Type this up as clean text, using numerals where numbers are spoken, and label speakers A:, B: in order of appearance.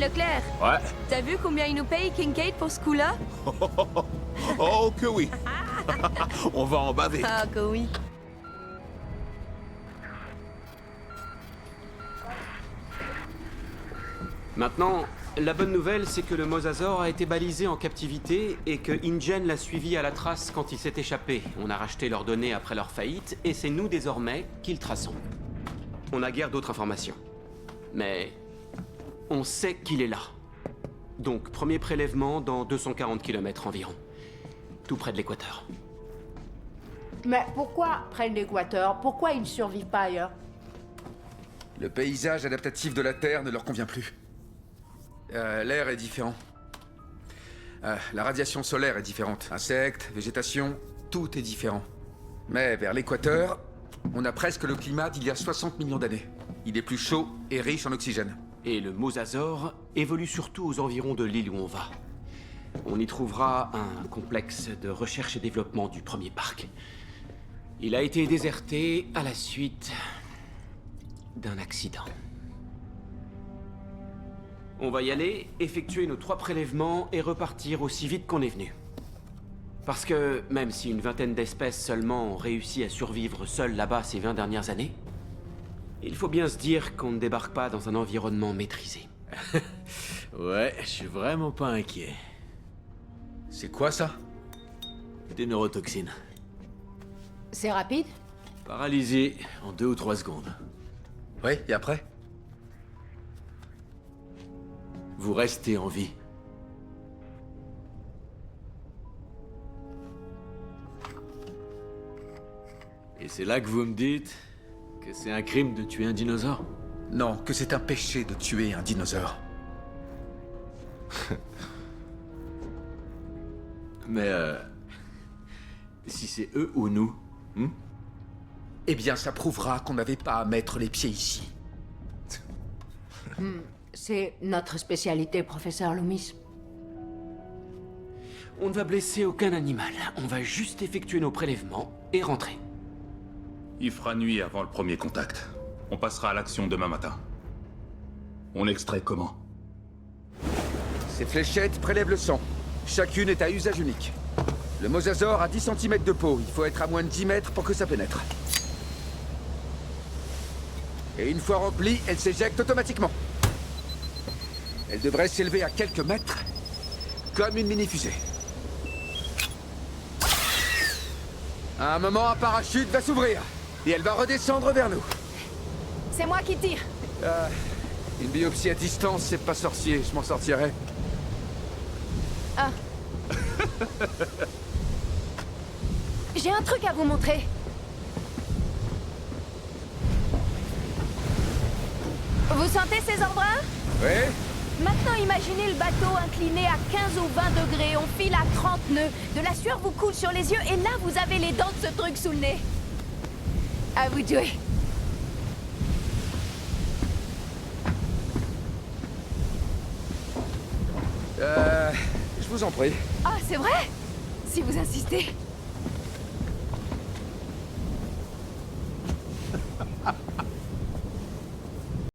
A: Leclerc,
B: Ouais.
A: t'as vu combien il nous paye Kincaid pour ce coup-là?
B: Oh, que oui. On va en baver.
A: Ah, que oui.
C: Maintenant, la bonne nouvelle, c'est que le Mosasaur a été balisé en captivité et que InGen l'a suivi à la trace quand il s'est échappé. On a racheté leurs données après leur faillite et c'est nous désormais qui le traçons. On n'a guère d'autres informations. Mais on sait qu'il est là. Donc, premier prélèvement dans 240 km environ. Tout près de l'équateur.
D: Mais pourquoi près de l'équateur? Pourquoi ils ne survivent pas ailleurs?
E: Le paysage adaptatif de la Terre ne leur convient plus. L'air est différent. La radiation solaire est différente. Insectes, végétation, tout est différent. Mais vers l'équateur, on a presque le climat d'il y a 60 millions d'années. Il est plus chaud et riche en oxygène.
C: Et le Mosasaur évolue surtout aux environs de l'île où on va. On y trouvera un complexe de recherche et développement du premier parc. Il a été déserté à la suite d'un accident. On va y aller, effectuer nos 3 prélèvements et repartir aussi vite qu'on est venu. Parce que même si une vingtaine d'espèces seulement ont réussi à survivre seules là-bas ces 20 dernières années, il faut bien se dire qu'on ne débarque pas dans un environnement maîtrisé.
B: Ouais, je suis vraiment pas inquiet.
E: C'est quoi ça?
B: Des neurotoxines.
D: C'est rapide?
B: Paralysé en 2 ou 3 secondes.
E: Oui, et après?
B: Vous restez en vie. Et c'est là que vous me dites que c'est un crime de tuer un dinosaure?
E: Non, que c'est un péché de tuer un dinosaure.
B: Mais si c'est eux ou nous,
E: Eh bien, ça prouvera qu'on n'avait pas à mettre les pieds ici.
D: C'est notre spécialité, professeur Loomis.
C: On ne va blesser aucun animal. On va juste effectuer nos prélèvements et rentrer.
F: Il fera nuit avant le premier contact. On passera à l'action demain matin. On extrait comment?
E: Ces fléchettes prélèvent le sang. Chacune est à usage unique. Le mosasaure a 10 cm de peau. Il faut être à moins de 10 mètres pour que ça pénètre. Et une fois remplie, elle s'éjecte automatiquement. Elle devrait s'élever à quelques mètres, comme une mini-fusée. À un moment, un parachute va s'ouvrir, et elle va redescendre vers nous.
A: C'est moi qui tire.
E: Une biopsie à distance, c'est pas sorcier, je m'en sortirai.
A: Ah. J'ai un truc à vous montrer. Vous sentez ces embruns?
E: Oui?
A: Maintenant, imaginez le bateau incliné à 15 ou 20 degrés. On file à 30 nœuds. De la sueur vous coule sur les yeux et là, vous avez les dents de ce truc sous le nez. À vous de jouer.
E: Je vous en prie.
A: Ah, c'est vrai? Si vous insistez.